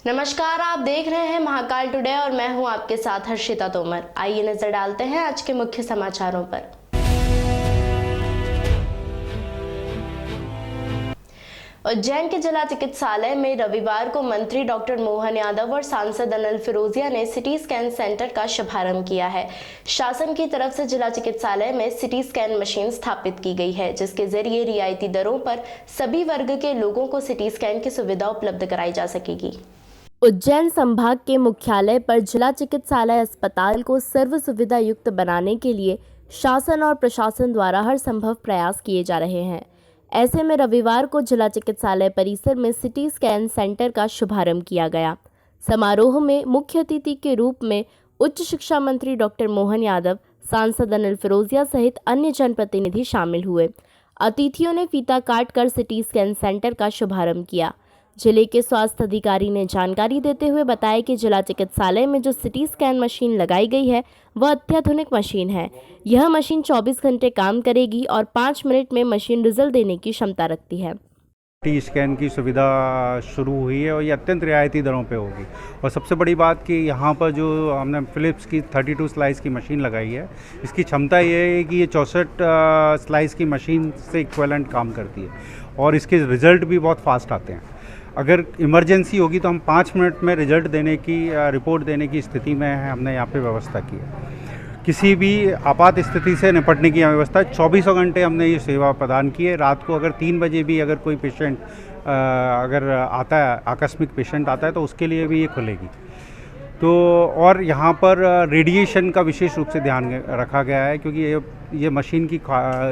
नमस्कार, आप देख रहे हैं महाकाल टुडे और मैं हूं आपके साथ हर्षिता तोमर। आइए नजर डालते हैं आज के मुख्य समाचारों पर। उज्जैन के जिला चिकित्सालय में रविवार को मंत्री डॉक्टर मोहन यादव और सांसद अनिल फिरोजिया ने सिटी स्कैन सेंटर का शुभारंभ किया है। शासन की तरफ से जिला चिकित्सालय में सिटी स्कैन मशीन स्थापित की गई है, जिसके जरिए रियायती दरों पर सभी वर्ग के लोगों को सिटी स्कैन की सुविधा उपलब्ध कराई जा सकेगी। उज्जैन संभाग के मुख्यालय पर जिला चिकित्सालय अस्पताल को सर्व सुविधा युक्त बनाने के लिए शासन और प्रशासन द्वारा हर संभव प्रयास किए जा रहे हैं। ऐसे में रविवार को जिला चिकित्सालय परिसर में सिटी स्कैन सेंटर का शुभारंभ किया गया। समारोह में मुख्य अतिथि के रूप में उच्च शिक्षा मंत्री डॉक्टर मोहन यादव, सांसद अनिल फिरोजिया सहित अन्य जनप्रतिनिधि शामिल हुए। अतिथियों ने फीता काट कर सिटी स्कैन सेंटर का शुभारंभ किया। जिले के स्वास्थ्य अधिकारी ने जानकारी देते हुए बताया कि जिला चिकित्सालय में जो सिटी स्कैन मशीन लगाई गई है वह अत्याधुनिक मशीन है। यह मशीन 24 घंटे काम करेगी और 5 मिनट में मशीन रिजल्ट देने की क्षमता रखती है। सिटी स्कैन की सुविधा शुरू हुई है और ये अत्यंत रियायती दरों पे होगी। और सबसे बड़ी बात कि यहाँ पर जो हमने फिलिप्स की 32 स्लाइस की मशीन लगाई है, इसकी क्षमता ये है कि ये 64 स्लाइस की मशीन से इक्विवेलेंट काम करती है और इसके रिज़ल्ट भी बहुत फास्ट आते हैं। अगर इमरजेंसी होगी तो हम 5 मिनट में रिजल्ट देने की रिपोर्ट देने की स्थिति में हमने यहाँ पे व्यवस्था की है। किसी भी आपात स्थिति से निपटने की व्यवस्था 24 घंटे हमने ये सेवा प्रदान की है। रात को अगर 3 बजे भी अगर कोई पेशेंट अगर आता है, आकस्मिक पेशेंट आता है, तो उसके लिए भी ये खुलेगी। तो और यहाँ पर रेडिएशन का विशेष रूप से ध्यान रखा गया है, क्योंकि ये मशीन की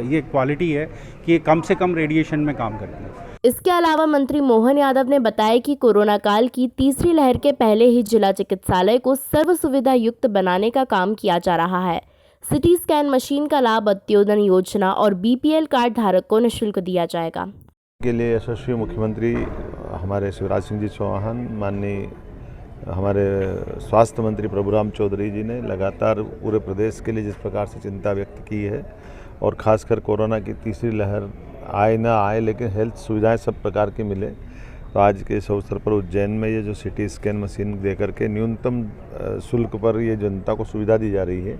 ये क्वालिटी है कि ये कम से कम रेडिएशन में काम करती है। इसके अलावा मंत्री मोहन यादव ने बताया कि कोरोना काल की तीसरी लहर के पहले ही जिला चिकित्सालय को सर्व सुविधा युक्त बनाने का काम किया जा रहा है। सिटी स्कैन मशीन का लाभ अंत्योदय योजना और बीपीएल कार्ड धारक को निःशुल्क दिया जाएगा। के लिए यशस्वी मुख्यमंत्री हमारे शिवराज सिंह जी चौहान, माननीय हमारे स्वास्थ्य मंत्री प्रभुराम चौधरी जी ने लगातार पूरे प्रदेश के लिए जिस प्रकार से चिंता व्यक्त की है और ख़ासकर कोरोना की तीसरी लहर आए ना आए, लेकिन हेल्थ सुविधाएं सब प्रकार की मिले, तो आज के इस अवसर पर उज्जैन में ये जो सिटी स्कैन मशीन दे करके न्यूनतम शुल्क पर ये जनता को सुविधा दी जा रही है,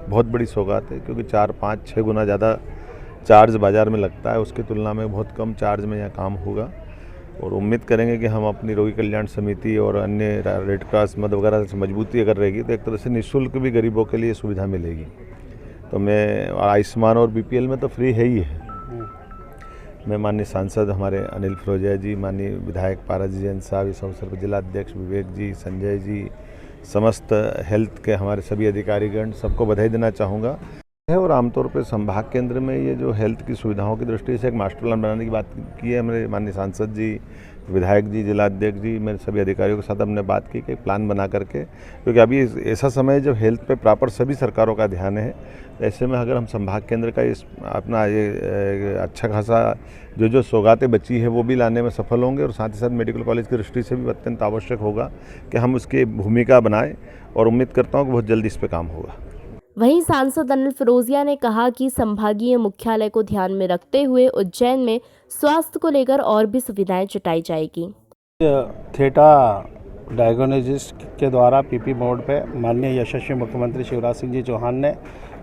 बहुत बड़ी सौगात है। क्योंकि 4, 5, 6 गुना ज़्यादा चार्ज बाज़ार में लगता है, उसकी तुलना में बहुत कम चार्ज में यह काम होगा। और उम्मीद करेंगे कि हम अपनी रोगी कल्याण समिति और अन्य रेड क्रॉस मदद वगैरह से मजबूती अगर रहेगी तो एक तरह से निःशुल्क भी गरीबों के लिए सुविधा मिलेगी। तो मैं आयुष्मान और बीपीएल में तो फ्री है ही है। मैं माननीय सांसद हमारे अनिल फिरोजिया जी, माननीय विधायक पारस जैन साहब, इस अवसर पर जिला अध्यक्ष विवेक जी, संजय जी, समस्त हेल्थ के हमारे सभी अधिकारीगण, सबको बधाई देना चाहूँगा। और आमतौर पर संभाग केंद्र में ये जो हेल्थ की सुविधाओं की दृष्टि से एक मास्टर प्लान बनाने की बात की है मेरे माननीय सांसद जी, विधायक जी, जिला अध्यक्ष जी, मेरे सभी अधिकारियों के साथ हमने बात की कि प्लान बना करके, क्योंकि अभी ऐसा समय जब हेल्थ पे प्रॉपर सभी सरकारों का ध्यान है, ऐसे में अगर हम संभाग केंद्र का इस अपना ये अच्छा खासा जो सौगातें बची है वो भी लाने में सफल होंगे, और साथ ही साथ मेडिकल कॉलेज की दृष्टि से भी अत्यंत आवश्यक होगा कि हम उसकी भूमिका बनाएं, और उम्मीद करता हूँ कि बहुत जल्दी इस पर काम होगा। वहीं सांसद अनिल फिरोजिया ने कहा कि संभागीय मुख्यालय को ध्यान में रखते हुए उज्जैन में स्वास्थ्य को लेकर और भी सुविधाएं जुटाई जाएगी। थेटा डायग्नोसिस के द्वारा पीपी मोड पे माननीय यशस्वी मुख्यमंत्री शिवराज सिंह जी चौहान ने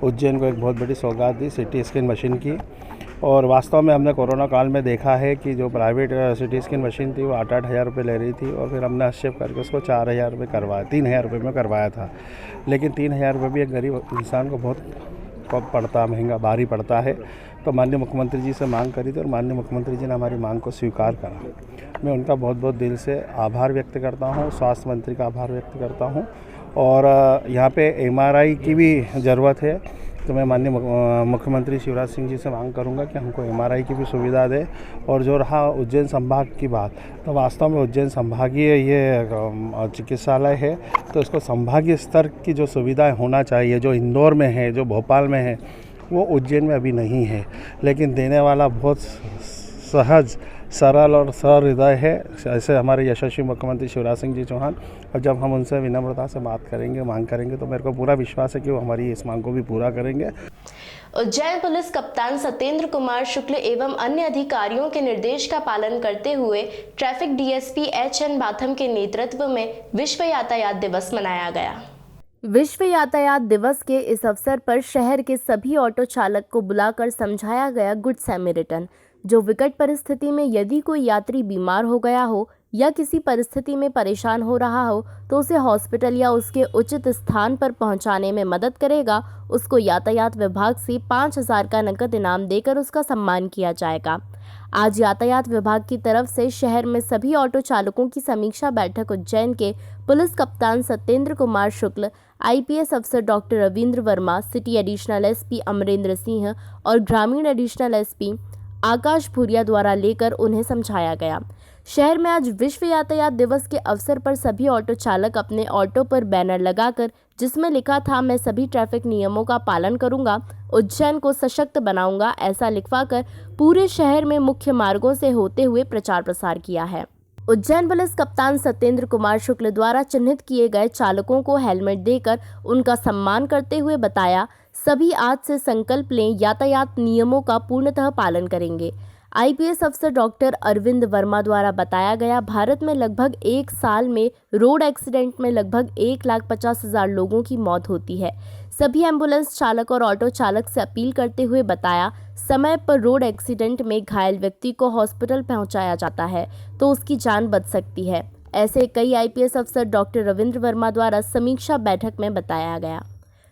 उज्जैन को एक बहुत बड़ी सौगात दी सिटी स्कैन मशीन की। और वास्तव में हमने कोरोना काल में देखा है कि जो प्राइवेट सिटी स्कैन मशीन थी वो 8-8 हज़ार रुपये ले रही थी, और फिर हमने हस्तक्षेप करके उसको 4,000 रुपये करवाया, 3,000 रुपये में करवाया था। लेकिन 3,000 रुपये भी एक गरीब इंसान को बहुत पड़ता, महंगा भारी पड़ता है। तो माननीय मुख्यमंत्री जी से मांग करी थी और माननीय मुख्यमंत्री जी ने हमारी मांग को स्वीकार करा। मैं उनका बहुत बहुत दिल से आभार व्यक्त करता हूँ, स्वास्थ्य मंत्री का आभार व्यक्त करता हूँ। और यहाँ पे MRI की भी ज़रूरत है, तो मैं माननीय मुख्यमंत्री शिवराज सिंह जी से मांग करूंगा कि हमको MRI की भी सुविधा दे। और जो रहा उज्जैन संभाग की बात, तो वास्तव में उज्जैन संभागीय ये चिकित्सालय है, तो इसको संभागीय स्तर की जो सुविधाएं होना चाहिए, जो इंदौर में है, जो भोपाल में है, वो उज्जैन में अभी नहीं है। लेकिन देने वाला बहुत सहज, सरल और सहृदय है, ऐसे हमारे यशस्वी मुख्यमंत्री शिवराज सिंह जी चौहान। और जब हम उनसे विनम्रता से बात करेंगे, मांग करेंगे, तो मेरे को पूरा विश्वास है कि वो हमारी इस मांग को भी पूरा करेंगे। उज्जैन पुलिस कप्तान सत्येंद्र कुमार शुक्ल एवं अन्य अधिकारियों के निर्देश का पालन करते हुए ट्रैफिक डीएसपी एच.एन. बाथम के नेतृत्व में विश्व यातायात दिवस मनाया गया। विश्व यातायात दिवस के इस अवसर पर शहर के सभी ऑटो चालक को बुलाकर समझाया गया गुड सैमरिटन, जो विकट परिस्थिति में यदि कोई यात्री बीमार हो गया हो या किसी परिस्थिति में परेशान हो रहा हो तो उसे हॉस्पिटल या उसके उचित स्थान पर पहुंचाने में मदद करेगा। उसको यातायात विभाग से 5,000 का नकद इनाम देकर उसका सम्मान किया जाएगा। आज यातायात विभाग की तरफ से शहर में सभी ऑटो चालकों की समीक्षा बैठक उज्जैन के पुलिस कप्तान सत्येंद्र कुमार शुक्ल, आईपीएस अफसर doctor Ravindra Verma, city additional SP Amarendra Singh और ग्रामीण एडिशनल एसपी आकाश भूरिया द्वारा लेकर उन्हें समझाया गया। शहर में आज विश्व यातायात दिवस के अवसर पर सभी ऑटो चालक अपने ऑटो पर बैनर लगाकर, जिसमें लिखा था मैं सभी ट्रैफिक नियमों का पालन करूंगा, उज्जैन को सशक्त बनाऊंगा, ऐसा लिखवाकर पूरे शहर में मुख्य मार्गों से होते हुए प्रचार प्रसार किया है। उज्जैन पुलिस कप्तान सत्येंद्र कुमार शुक्ल द्वारा चिन्हित किए गए चालकों को हेलमेट देकर उनका सम्मान करते हुए बताया, सभी आज से संकल्प लें, यातायात नियमों का पूर्णतः पालन करेंगे। आईपीएस अफसर डॉक्टर अरविंद वर्मा द्वारा बताया गया, भारत में लगभग एक साल में रोड एक्सीडेंट में लगभग 1,50,000 लोगों की मौत होती है। सभी एम्बुलेंस चालक और ऑटो चालक से अपील करते हुए बताया, समय पर रोड एक्सीडेंट में घायल व्यक्ति को हॉस्पिटल पहुंचाया जाता है तो उसकी जान बच सकती है। ऐसे कई आईपीएस अफसर डॉक्टर रविंद्र वर्मा द्वारा समीक्षा बैठक में बताया गया।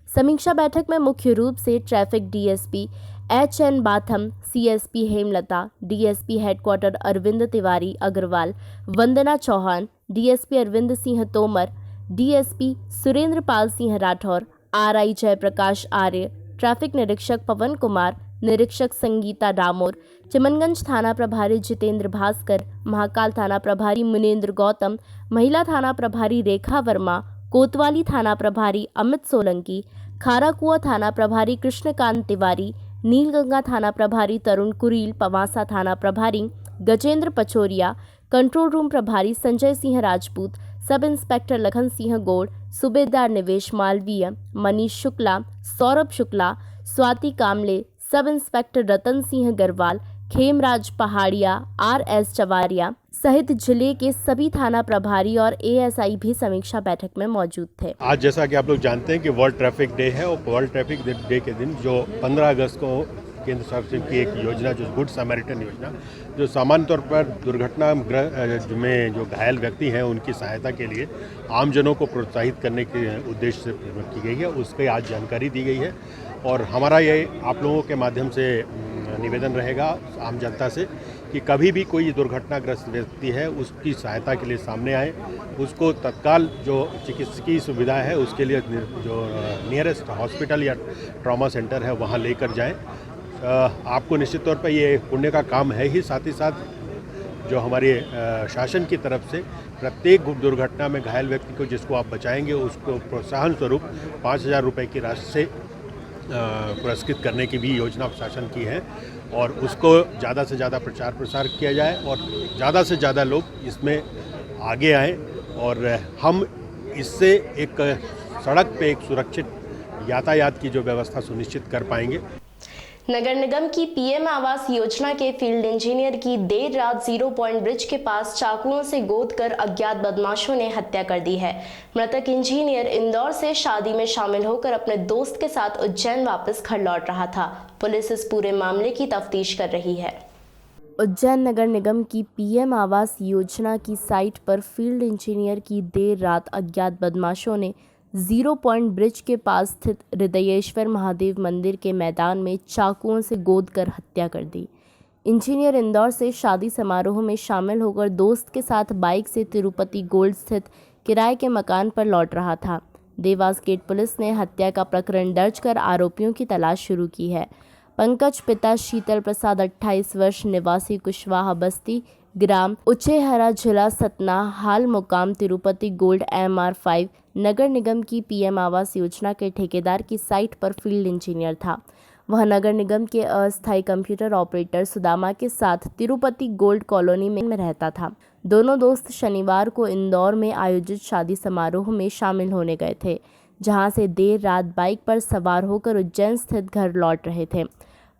समीक्षा बैठक में मुख्य रूप से traffic DSP H N. Batham, CSP Hemlata, DSP headquarter Arvind Tiwari Agrawal, Vandana Chauhan, DSP Arvind Singh Tomar, DSP Surendra Pal Singh Rathore, RI Jaiprakash Arya, traffic निरीक्षक पवन कुमार, निरीक्षक संगीता डामोर, चिमनगंज थाना प्रभारी जितेंद्र भास्कर, महाकाल थाना प्रभारी मुनेंद्र गौतम, महिला थाना प्रभारी रेखा वर्मा, कोतवाली थाना प्रभारी अमित सोलंकी, खाराकुआ थाना प्रभारी कृष्णकांत तिवारी, नीलगंगा थाना प्रभारी तरुण कुरील, पवासा थाना प्रभारी गजेंद्र पचोरिया, कंट्रोल रूम प्रभारी संजय सिंह राजपूत, सब इंस्पेक्टर लखन सिंह गौड़, सूबेदार निवेश मालवीय, मनीष शुक्ला, सौरभ शुक्ला, स्वाति कामले, सब इंस्पेक्टर रतन सिंह गरवाल, खेमराज पहाड़िया, आर.एस. चवारिया सहित जिले के सभी थाना प्रभारी और एएसआई भी समीक्षा बैठक में मौजूद थे। आज जैसा कि आप लोग जानते हैं कि वर्ल्ड ट्रैफिक डे है और वर्ल्ड ट्रैफिक डे के दिन जो 15 अगस्त को केंद्र सरकार की एक योजना जो गुड सैमरिटन योजना, जो सामान्य तौर पर दुर्घटना में जो घायल व्यक्ति हैं उनकी सहायता के लिए आमजनों को प्रोत्साहित करने के उद्देश्य से की गई है, उसकी आज जानकारी दी गई है। और हमारा ये आप लोगों के माध्यम से निवेदन रहेगा आम जनता से कि कभी भी कोई दुर्घटनाग्रस्त व्यक्ति है उसकी सहायता के लिए सामने आए, उसको तत्काल जो चिकित्सकीय सुविधा है उसके लिए जो नियरेस्ट हॉस्पिटल या ट्रॉमा सेंटर है वहाँ लेकर जाएं। आपको निश्चित तौर पर ये पुण्य का काम है ही, साथ ही साथ जो हमारे शासन की तरफ से प्रत्येक दुर्घटना में घायल व्यक्ति को जिसको आप बचाएंगे उसको प्रोत्साहन स्वरूप 5,000 रुपये की राशि से पुरस्कृत करने की भी योजना शासन की है और उसको ज़्यादा से ज़्यादा प्रचार प्रसार किया जाए और ज़्यादा से ज़्यादा लोग इसमें आगे आएँ और हम इससे एक सड़क पे एक सुरक्षित यातायात की जो व्यवस्था सुनिश्चित कर पाएंगे। नगर निगम की पीएम आवास योजना के फील्ड इंजीनियर की देर रात 0 पॉइंट ब्रिज के पास चाकुओं से गोदकर अज्ञात बदमाशों ने हत्या कर दी है। मृतक इंजीनियर इंदौर से शादी में शामिल होकर अपने दोस्त के साथ उज्जैन वापस घर लौट रहा था। पुलिस इस पूरे मामले की तफ्तीश कर रही है। उज्जैन नगर निगम की पीएम आवास योजना की साइट पर फील्ड इंजीनियर की देर रात अज्ञात बदमाशों ने 0 पॉइंट ब्रिज के पास स्थित हृदयेश्वर महादेव मंदिर के मैदान में चाकुओं से गोदकर हत्या कर दी। इंजीनियर इंदौर से शादी समारोह में शामिल होकर दोस्त के साथ बाइक से तिरुपति गोल्ड स्थित किराए के मकान पर लौट रहा था। देवास गेट पुलिस ने हत्या का प्रकरण दर्ज कर आरोपियों की तलाश शुरू की है। पंकज पिता शीतल प्रसाद 28 वर्ष निवासी कुशवाहा बस्ती ग्राम उचेहरा जिला सतना हाल मुकाम तिरुपति गोल्ड MR5 नगर निगम की पीएम आवास योजना के ठेकेदार की साइट पर फील्ड इंजीनियर था। वह नगर निगम के अस्थायी कंप्यूटर ऑपरेटर सुदामा के साथ तिरुपति गोल्ड कॉलोनी में रहता था। दोनों दोस्त शनिवार को इंदौर में आयोजित शादी समारोह में शामिल होने गए थे, जहां से देर रात बाइक पर सवार होकर उज्जैन स्थित घर लौट रहे थे।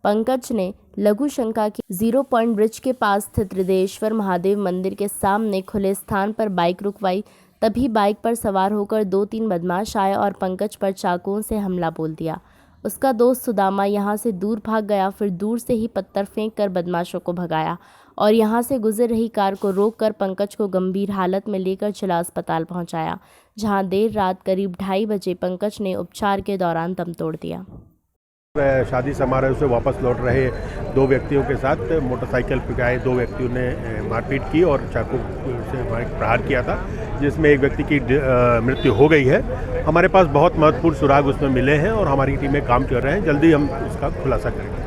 पंकज ने लघु शंका की 0 पॉइंट ब्रिज के पास स्थित हृदयेश्वर महादेव मंदिर के सामने खुले स्थान पर बाइक रुकवाई। तभी बाइक पर सवार होकर 2-3 बदमाश आए और पंकज पर चाकुओं से हमला बोल दिया। उसका दोस्त सुदामा यहां से दूर भाग गया, फिर दूर से ही पत्थर फेंक कर बदमाशों को भगाया और यहां से गुजर रही कार को रोककर पंकज को गंभीर हालत में लेकर जिला अस्पताल पहुंचाया, जहां देर रात करीब 2:30 बजे पंकज ने उपचार के दौरान दम तोड़ दिया। शादी समारोह से वापस लौट रहे 2 व्यक्तियों के साथ मोटरसाइकिल पर आए 2 व्यक्तियों ने मारपीट की और चाकू से प्रहार किया था, जिसमें एक व्यक्ति की मृत्यु हो गई है। हमारे पास बहुत महत्वपूर्ण सुराग उसमें मिले हैं और हमारी टीमें काम कर रहे हैं, जल्दी हम इसका खुलासा करेंगे।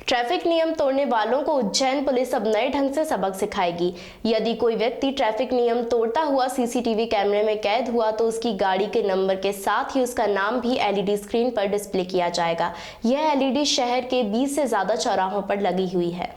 ट्रैफिक नियम तोड़ने वालों को उज्जैन पुलिस अब नए ढंग से सबक सिखाएगी। यदि कोई व्यक्ति ट्रैफिक नियम तोड़ता हुआ सीसीटीवी कैमरे में कैद हुआ तो उसकी गाड़ी के नंबर के साथ ही उसका नाम भी एलईडी स्क्रीन पर डिस्प्ले किया जाएगा। यह एलईडी शहर के 20 से ज़्यादा चौराहों पर लगी हुई है।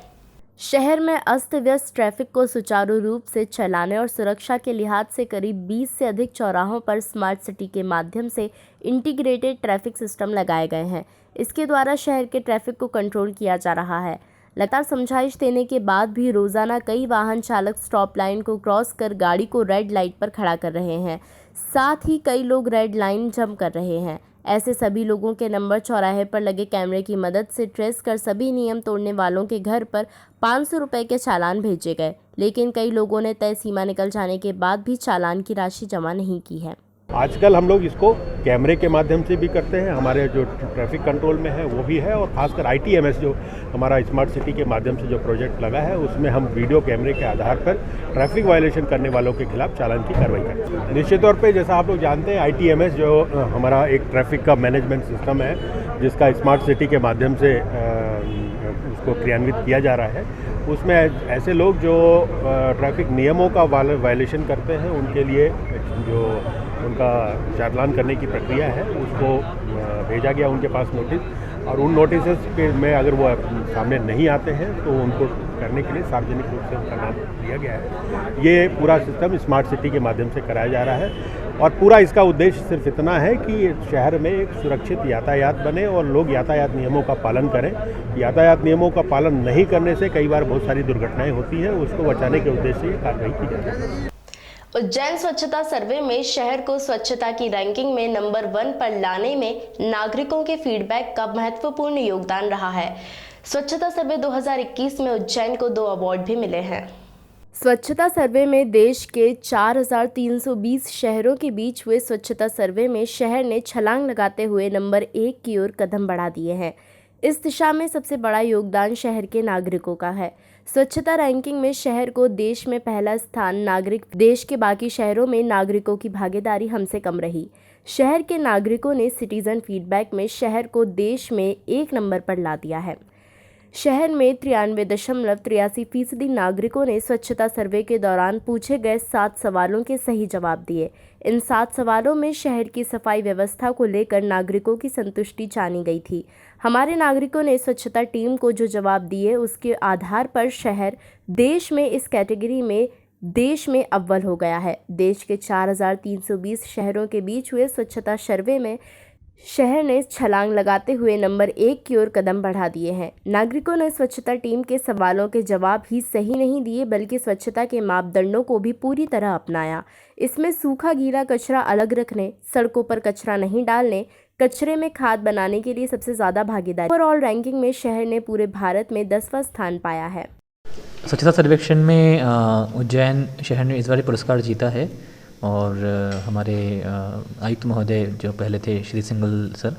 शहर में अस्त व्यस्त ट्रैफिक को सुचारू रूप से चलाने और सुरक्षा के लिहाज से करीब 20 से अधिक चौराहों पर स्मार्ट सिटी के माध्यम से इंटीग्रेटेड ट्रैफिक सिस्टम लगाए गए हैं। इसके द्वारा शहर के ट्रैफिक को कंट्रोल किया जा रहा है। लगातार समझाइश देने के बाद भी रोजाना कई वाहन चालक स्टॉप लाइन को क्रॉस कर गाड़ी को रेड लाइट पर खड़ा कर रहे हैं। साथ ही कई लोग रेड लाइन जंप कर रहे हैं। ऐसे सभी लोगों के नंबर चौराहे पर लगे कैमरे की मदद से ट्रेस कर सभी नियम तोड़ने वालों के घर पर 500 रुपये के चालान भेजे गए, लेकिन कई लोगों ने तय सीमा निकल जाने के बाद भी चालान की राशि जमा नहीं की है। आजकल हम लोग इसको कैमरे के माध्यम से भी करते हैं, हमारे जो ट्रैफिक कंट्रोल में है वो भी है, और खासकर ITMS जो हमारा स्मार्ट सिटी के माध्यम से जो प्रोजेक्ट लगा है उसमें हम वीडियो कैमरे के आधार पर ट्रैफिक वायलेशन करने वालों के खिलाफ चालान की कार्रवाई करते हैं। निश्चित तौर पे जैसा आप लोग जानते हैं ITMS जो हमारा एक ट्रैफिक का मैनेजमेंट सिस्टम है, जिसका स्मार्ट सिटी के माध्यम से उसको क्रियान्वित किया जा रहा है, उसमें ऐसे लोग जो ट्रैफिक नियमों का वायलेशन करते हैं उनके लिए जो उनका चालान करने की प्रक्रिया है उसको भेजा गया उनके पास नोटिस, और उन नोटिस में अगर वो सामने नहीं आते हैं तो उनको करने के लिए सार्वजनिक रूप से उनका नाम दिया गया है। ये पूरा सिस्टम स्मार्ट सिटी के माध्यम से कराया जा रहा है और पूरा इसका उद्देश्य सिर्फ इतना है कि शहर में एक सुरक्षित यातायात बने और लोग यातायात नियमों का पालन करें। यातायात नियमों का पालन नहीं करने से कई बार बहुत सारी दुर्घटनाएं होती हैं, उसको बचाने के उद्देश्य से ये कार्रवाई की जाती है। उज्जैन स्वच्छता सर्वे में शहर को स्वच्छता की रैंकिंग में नंबर 1 पर लाने में नागरिकों के फीडबैक का महत्वपूर्ण योगदान रहा है। स्वच्छता सर्वे 2021 में उज्जैन को 2 अवार्ड भी मिले हैं। स्वच्छता सर्वे में देश के 4,320 शहरों के बीच हुए स्वच्छता सर्वे में शहर ने छलांग लगाते हुए नंबर 1 की ओर कदम बढ़ा दिए हैं। इस दिशा में सबसे बड़ा योगदान शहर के नागरिकों का है। स्वच्छता रैंकिंग में शहर को देश में पहला स्थान नागरिक, देश के बाकी शहरों में नागरिकों की भागीदारी हमसे कम रही। शहर के नागरिकों ने सिटीजन फीडबैक में शहर को देश में 1 नंबर पर ला दिया है। शहर में 93.83% नागरिकों ने स्वच्छता सर्वे के दौरान पूछे गए 7 सवालों के सही जवाब दिए। इन 7 सवालों में शहर की सफाई व्यवस्था को लेकर नागरिकों की संतुष्टि जानी गई थी। हमारे नागरिकों ने स्वच्छता टीम को जो जवाब दिए उसके आधार पर शहर देश में इस कैटेगरी में देश में अव्वल हो गया है। देश के 4,320 शहरों के बीच हुए स्वच्छता सर्वे में शहर ने छलांग लगाते हुए नंबर 1 की ओर कदम बढ़ा दिए हैं। नागरिकों ने स्वच्छता टीम के सवालों के जवाब ही सही नहीं दिए, बल्कि स्वच्छता के मापदंडों को भी पूरी तरह अपनाया। इसमें सूखा गीला कचरा अलग रखने, सड़कों पर कचरा नहीं डालने, कचरे में खाद बनाने के लिए सबसे ज़्यादा भागीदारी। ओवरऑल रैंकिंग में शहर ने पूरे भारत में 10वां स्थान पाया है। स्वच्छता सर्वेक्षण में उज्जैन शहर ने इस बार पुरस्कार जीता है और हमारे आयुक्त महोदय जो पहले थे श्री सिंगल सर,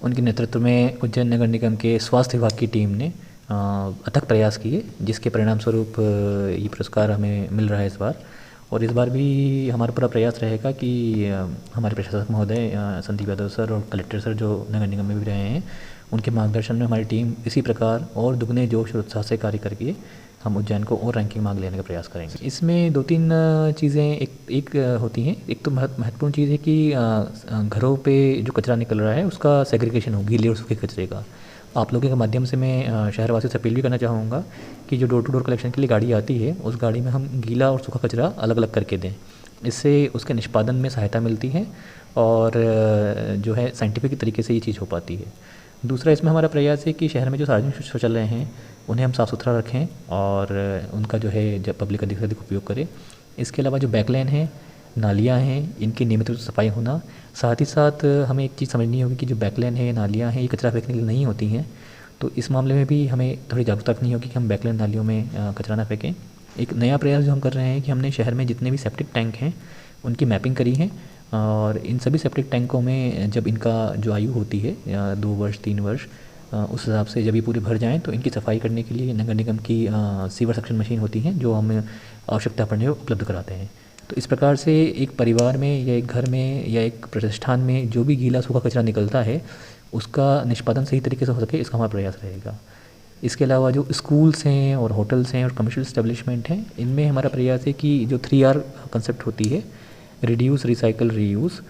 उनके नेतृत्व में उज्जैन नगर निगम के स्वास्थ्य विभाग की टीम ने अथक प्रयास किए, जिसके परिणाम स्वरूप ये पुरस्कार हमें मिल रहा है इस बार। और इस बार भी हमारा पूरा प्रयास रहेगा कि हमारे प्रशासक महोदय संदीप यादव सर और कलेक्टर सर जो नगर निगम में भी रहे हैं, उनके मार्गदर्शन में हमारी टीम इसी प्रकार और दुगने जोश और उत्साह से कार्य करके हम उज्जैन को और रैंकिंग मार्क लेने का प्रयास करेंगे। इसमें 2-3 चीज़ें एक होती हैं। एक तो महत्वपूर्ण चीज़ है कि घरों पे जो कचरा निकल रहा है उसका सेग्रीगेशन हो, गीले और सूखे कचरे का। आप लोगों के माध्यम से मैं शहरवासियों से अपील भी करना चाहूँगा कि जो डोर टू डोर कलेक्शन के लिए गाड़ी आती है उस गाड़ी में हम गीला और सूखा कचरा अलग अलग करके दें, इससे उसके निष्पादन में सहायता मिलती है और जो है साइंटिफिक तरीके से ये चीज़ हो पाती है। दूसरा इसमें हमारा प्रयास है कि शहर में जो सार्वजनिक शौचालय हैं उन्हें हम साफ़ सुथरा रखें और उनका जो है जब पब्लिक अधिक से अधिक उपयोग करें। इसके अलावा जो बैकलाइन है, नालियाँ हैं, इनकी नियमित रूप से सफाई होना। साथ ही साथ हमें एक चीज़ समझनी होगी कि जो बैकलाइन है, नालियाँ हैं, ये कचरा फेंकने के लिए नहीं होती हैं। तो इस मामले में भी हमें थोड़ी जागरूकता रखनी होगी कि हम बैकलाइन नालियों में कचरा ना फेंकें। एक नया प्रयास जो हम कर रहे हैं कि हमने शहर में जितने भी सेप्टिक टैंक हैं उनकी मैपिंग करी है और इन सभी सेप्टिक टैंकों में जब इनका जो आयु होती है 2 वर्ष 3 वर्ष उस हिसाब से जब ये पूरे भर जाएँ तो इनकी सफाई करने के लिए नगर निगम की सीवर सक्शन मशीन होती हैं जो हमें आवश्यकता पड़ने पर उपलब्ध कराते हैं। तो इस प्रकार से एक परिवार में या एक घर में या एक प्रतिष्ठान में जो भी गीला सूखा कचरा निकलता है उसका निष्पादन सही तरीके से हो सके, इसका हमारा प्रयास रहेगा। इसके अलावा जो स्कूल्स हैं और होटल्स हैं और कमर्शियल एस्टेब्लिशमेंट हैं, इनमें हमारा प्रयास है कि जो 3R कंसेप्ट होती है, रिड्यूस, रिसाइकल, रीयूज़,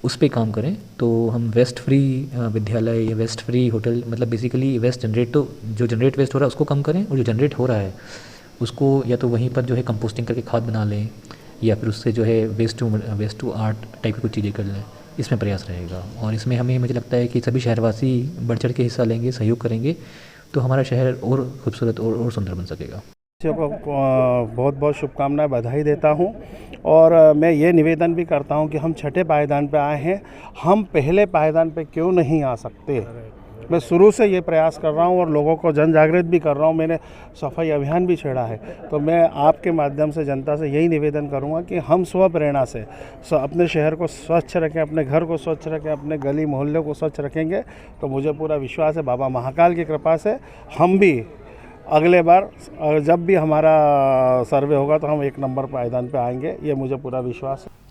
उस पे काम करें। तो हम वेस्ट फ्री विद्यालय या वेस्ट फ्री होटल, मतलब बेसिकली वेस्ट जनरेट, तो जो जनरेट वेस्ट हो रहा है उसको कम करें और जो जनरेट हो रहा है उसको या तो वहीं पर जो है कंपोस्टिंग करके खाद बना लें या फिर उससे जो है वेस्ट टू आर्ट टाइप की कुछ चीज़ें कर लें। इसमें प्रयास रहेगा और इसमें हमें मुझे लगता है कि सभी शहरवासी बढ़ चढ़ के हिस्सा लेंगे, सहयोग करेंगे तो हमारा शहर और खूबसूरत और सुंदर बन सकेगा। बच्चों को बहुत बहुत शुभकामनाएं, बधाई देता हूं और मैं ये निवेदन भी करता हूं कि हम छठे पायदान पे आए हैं, हम पहले पायदान पे क्यों नहीं आ सकते। मैं शुरू से ये प्रयास कर रहा हूं और लोगों को जन जागृत भी कर रहा हूं। मैंने सफाई अभियान भी छेड़ा है। तो मैं आपके माध्यम से जनता से यही निवेदन करूंगा कि हम स्व प्रेरणा से अपने शहर को स्वच्छ रखें, अपने घर को स्वच्छ रखें, अपने गली मोहल्ले को स्वच्छ रखेंगे तो मुझे पूरा विश्वास है बाबा महाकाल की कृपा से हम भी अगले बार जब भी हमारा सर्वे होगा तो हम 1 नंबर पायदान पे आएंगे, ये मुझे पूरा विश्वास है।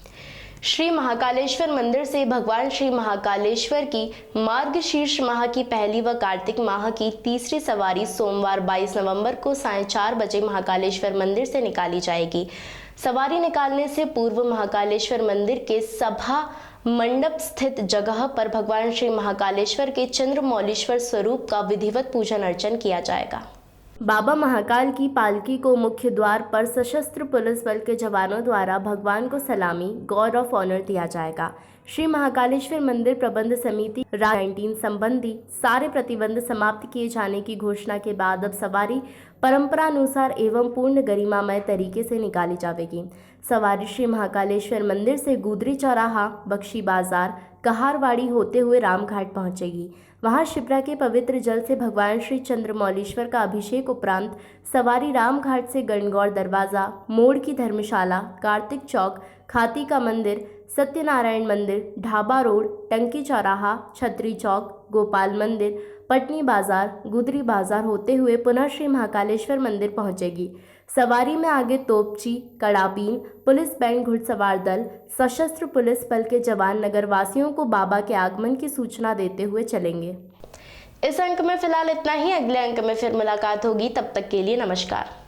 श्री महाकालेश्वर मंदिर से भगवान श्री महाकालेश्वर की मार्गशीर्ष माह की पहली व कार्तिक माह की तीसरी सवारी सोमवार 22 नवंबर को 4:30 बजे महाकालेश्वर मंदिर से निकाली जाएगी। सवारी निकालने से पूर्व महाकालेश्वर मंदिर के सभा मंडप स्थित जगह पर भगवान श्री महाकालेश्वर के चंद्रमौलीश्वर स्वरूप का विधिवत पूजन अर्चन किया जाएगा। बाबा महाकाल की पालकी को मुख्य द्वार पर सशस्त्र पुलिस बल के जवानों द्वारा भगवान को सलामी, गार्ड ऑफ ऑनर दिया जाएगा। श्री महाकालेश्वर मंदिर प्रबंध समिति 19 संबंधी सारे प्रतिबंध समाप्त किए जाने की घोषणा के बाद अब सवारी परंपरानुसार एवं पूर्ण गरिमामय तरीके से निकाली जाएगी। सवारी श्री महाकालेश्वर मंदिर से गुदरी चौराहा, बख्शी बाजार, कहारवाड़ी होते हुए रामघाट पहुंचेगी। वहां शिप्रा के पवित्र जल से भगवान श्री चंद्रमौलीश्वर का अभिषेक उपरांत सवारी रामघाट से गणगौर दरवाज़ा, मोड़ की धर्मशाला, कार्तिक चौक, खाती का मंदिर, सत्यनारायण मंदिर, ढाबा रोड, टंकी चौराहा, छतरी चौक, गोपाल मंदिर, पटनी बाजार, गुदरी बाजार होते हुए पुनः श्री महाकालेश्वर मंदिर पहुंचेगी। सवारी में आगे तोपची, कड़ाबीन, पुलिस बैंड, घुड़सवार दल, सशस्त्र पुलिस बल के जवान नगरवासियों को बाबा के आगमन की सूचना देते हुए चलेंगे। इस अंक में फिलहाल इतना ही। अगले अंक में फिर मुलाकात होगी, तब तक के लिए नमस्कार।